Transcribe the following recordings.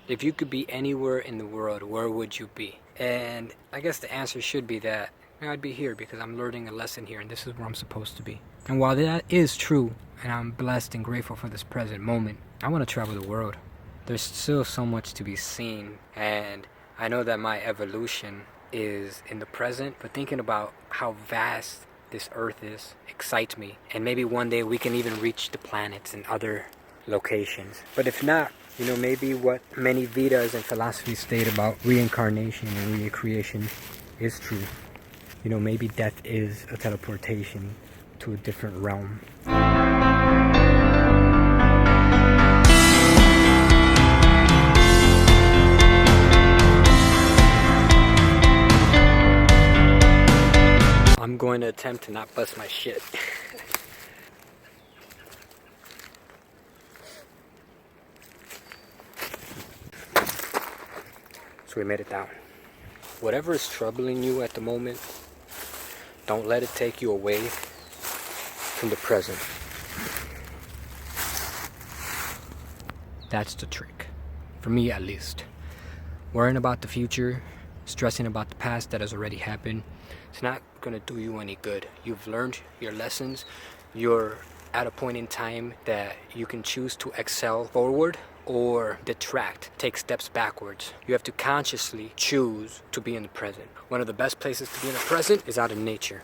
If you could be anywhere in the world, where would you be? And I guess the answer should be that I'd be here because I'm learning a lesson here and this is where I'm supposed to be. And while that is true, and I'm blessed and grateful for this present moment, I want to travel the world. There's still so much to be seen, and I know that my evolution is in the present, but thinking about how vast this earth is excites me. And maybe one day we can even reach the planets and other locations. But if not, maybe what many Vedas and philosophies state about reincarnation and recreation is true. Maybe death is a teleportation to a different realm. I'm going to attempt to not bust my shit. So we made it down. Whatever is troubling you at the moment, don't let it take you away from the present. That's the trick. For me at least. Worrying about the future, stressing about the past that has already happened, it's not going to do you any good. You've learned your lessons. You're at a point in time that you can choose to excel forward or detract, take steps backwards. You have to consciously choose to be in the present. One of the best places to be in the present is out in nature.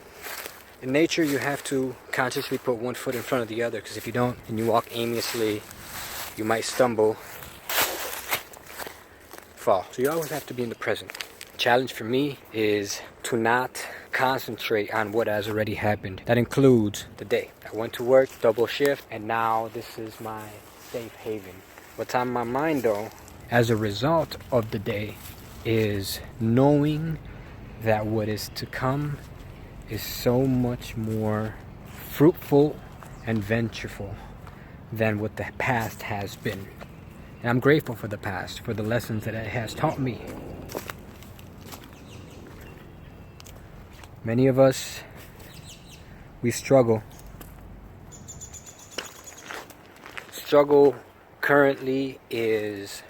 In nature, you have to consciously put one foot in front of the other, because if you don't and you walk aimlessly, you might stumble, fall. So you always have to be in the present. Challenge for me is to not concentrate on what has already happened. That includes the day. I went to work, double shift, and now this is my safe haven. What's on my mind though, as a result of the day, is knowing that what is to come is so much more fruitful and ventureful than what the past has been. And I'm grateful for the past, for the lessons that it has taught me. Many of us, we struggle. Struggle currently is,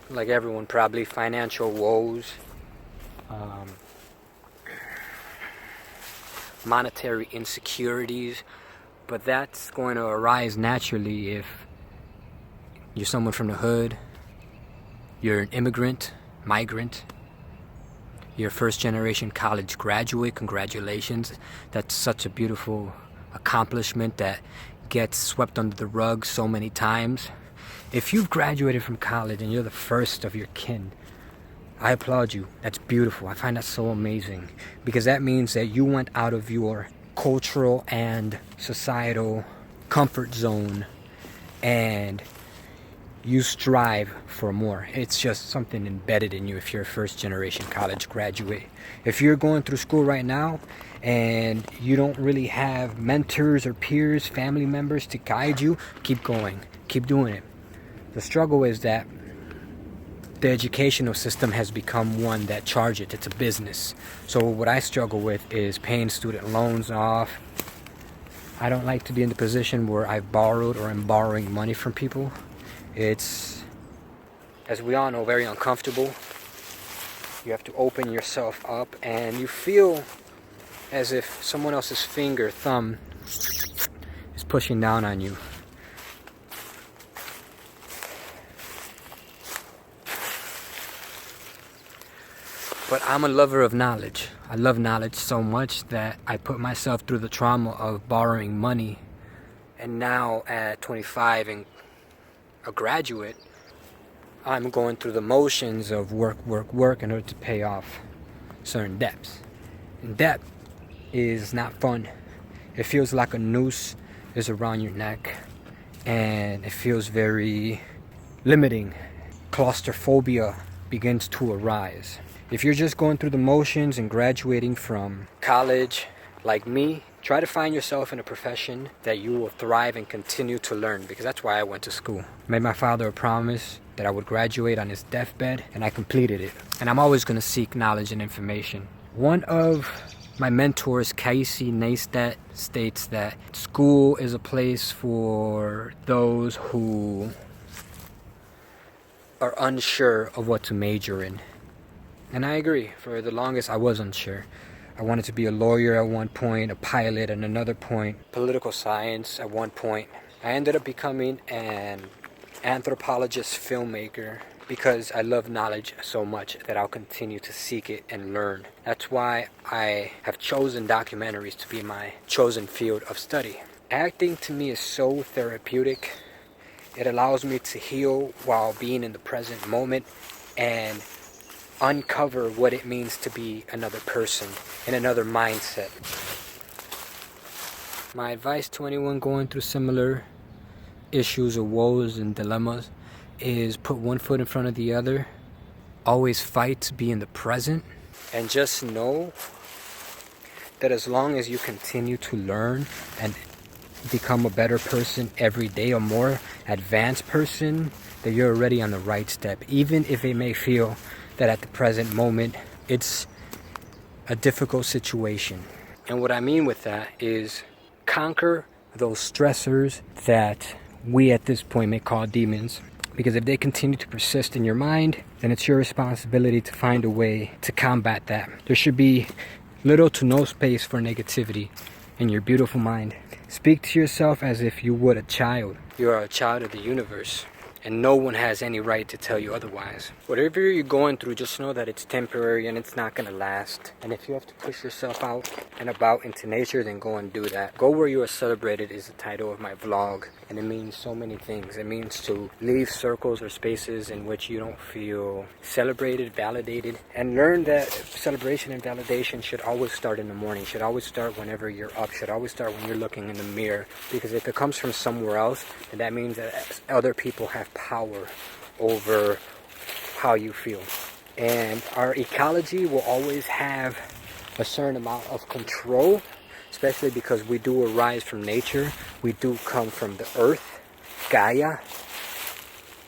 like everyone probably, financial woes, monetary insecurities, but that's going to arise naturally if you're someone from the hood, you're an immigrant, migrant, you're a first-generation college graduate. Congratulations. That's such a beautiful accomplishment that gets swept under the rug so many times. If you've graduated from college and you're the first of your kin, I applaud you. That's beautiful. I find that so amazing, because that means that you went out of your cultural and societal comfort zone and you strive for more. It's just something embedded in you if you're a first generation college graduate. If you're going through school right now and you don't really have mentors or peers, family members to guide you, keep going, keep doing it. The struggle is that the educational system has become one that charges. It's a business. So what I struggle with is paying student loans off. I don't like to be in the position where I've borrowed or am borrowing money from people. It's, as we all know, very uncomfortable. You have to open yourself up and you feel as if someone else's finger, thumb, is pushing down on you. But I'm a lover of knowledge. I love knowledge so much that I put myself through the trauma of borrowing money. And now at 25 and a graduate, I'm going through the motions of work in order to pay off certain debts. And debt is not fun. It feels like a noose is around your neck, and it feels very limiting. Claustrophobia begins to arise. If you're just going through the motions and graduating from college, like me, try to find yourself in a profession that you will thrive and continue to learn, because that's why I went to school. I made my father a promise that I would graduate on his deathbed, and I completed it. And I'm always going to seek knowledge and information. One of my mentors, Casey Neistat, states that school is a place for those who are unsure of what to major in. And I agree. For the longest, I was unsure. I wanted to be a lawyer at one point, a pilot at another point, political science at one point. I ended up becoming an anthropologist filmmaker because I love knowledge so much that I'll continue to seek it and learn. That's why I have chosen documentaries to be my chosen field of study. Acting to me is so therapeutic. It allows me to heal while being in the present moment and uncover what it means to be another person in another mindset. My advice to anyone going through similar issues or woes and dilemmas is put one foot in front of the other. Always fight to be in the present. And just know that as long as you continue to learn and become a better person every day, a more advanced person, that you're already on the right step. Even if it may feel that at the present moment it's a difficult situation. And what I mean with that is conquer those stressors that we at this point may call demons. Because if they continue to persist in your mind, then it's your responsibility to find a way to combat that. There should be little to no space for negativity in your beautiful mind. Speak to yourself as if you would a child. You are a child of the universe, and no one has any right to tell you otherwise. Whatever you're going through, just know that it's temporary and it's not going to last. And if you have to push yourself out and about into nature, then go and do that. Go where you are celebrated is the title of my vlog, and it means so many things. It means to leave circles or spaces in which you don't feel celebrated, validated, and learn that celebration and validation should always start in the morning, should always start whenever you're up, should always start when you're looking in the mirror. Because if it comes from somewhere else, then that means that other people have power over how you feel. And our ecology will always have a certain amount of control, especially because we do arise from nature. We do come from the earth, Gaia.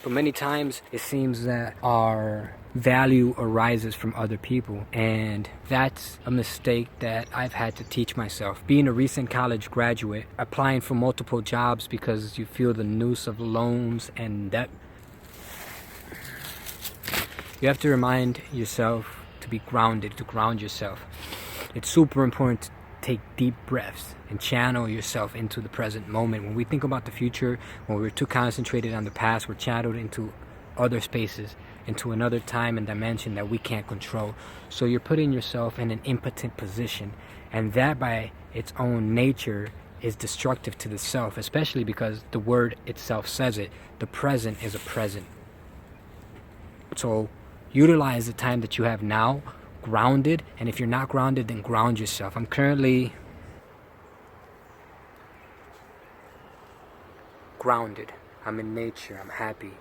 But many times it seems that our value arises from other people, and that's a mistake that I've had to teach myself. Being a recent college graduate, applying for multiple jobs because you feel the noose of loans and debt. You have to remind yourself to be grounded, to ground yourself. It's super important to take deep breaths and channel yourself into the present moment. When we think about the future, when we're too concentrated on the past, we're channeled into other spaces, into another time and dimension that we can't control. So you're putting yourself in an impotent position, and that by its own nature is destructive to the self, especially because the word itself says it. The present is a present. So utilize the time that you have now, grounded, and if you're not grounded, then ground yourself. I'm currently grounded. I'm in nature. I'm happy.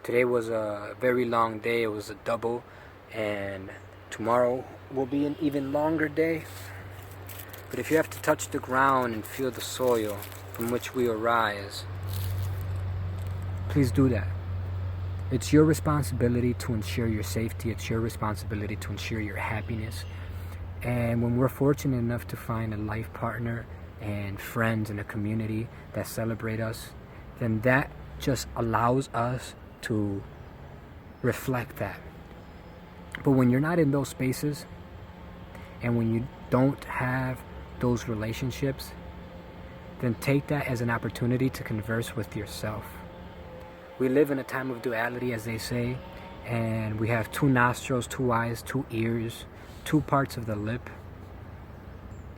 Today was a very long day. It was a double, and tomorrow will be an even longer day. But if you have to touch the ground and feel the soil from which we arise, please do that. It's your responsibility to ensure your safety. It's your responsibility to ensure your happiness. And when we're fortunate enough to find a life partner and friends in a community that celebrate us, then that just allows us to reflect that. But when you're not in those spaces, and when you don't have those relationships, then take that as an opportunity to converse with yourself. We live in a time of duality, as they say, and we have two nostrils, two eyes, two ears, two parts of the lip,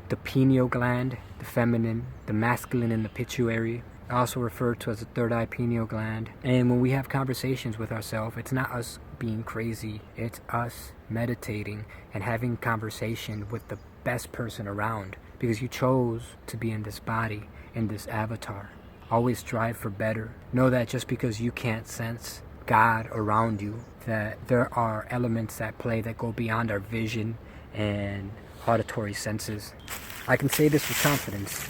the pineal gland, the feminine, the masculine, and the pituitary, also referred to as the third eye pineal gland. And when we have conversations with ourselves, it's not us being crazy, it's us meditating and having conversation with the best person around, because you chose to be in this body, in this avatar. Always strive for better. Know that just because you can't sense God around you, that there are elements at play that go beyond our vision and auditory senses. I can say this with confidence.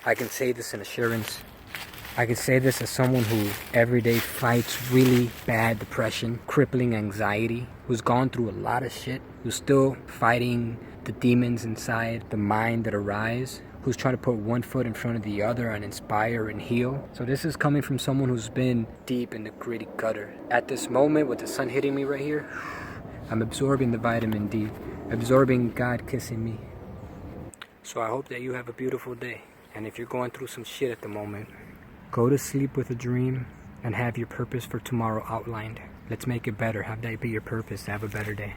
I can say this in assurance. I can say this as someone who every day fights really bad depression, crippling anxiety, who's gone through a lot of shit, who's still fighting the demons inside the mind that arise who's trying to put one foot in front of the other and inspire and heal. So this is coming from someone who's been deep in the gritty gutter. At this moment, with the sun hitting me right here, I'm absorbing the vitamin D, absorbing God kissing me. So I hope that you have a beautiful day. And if you're going through some shit at the moment, go to sleep with a dream and have your purpose for tomorrow outlined. Let's make it better. Have that be your purpose to have a better day.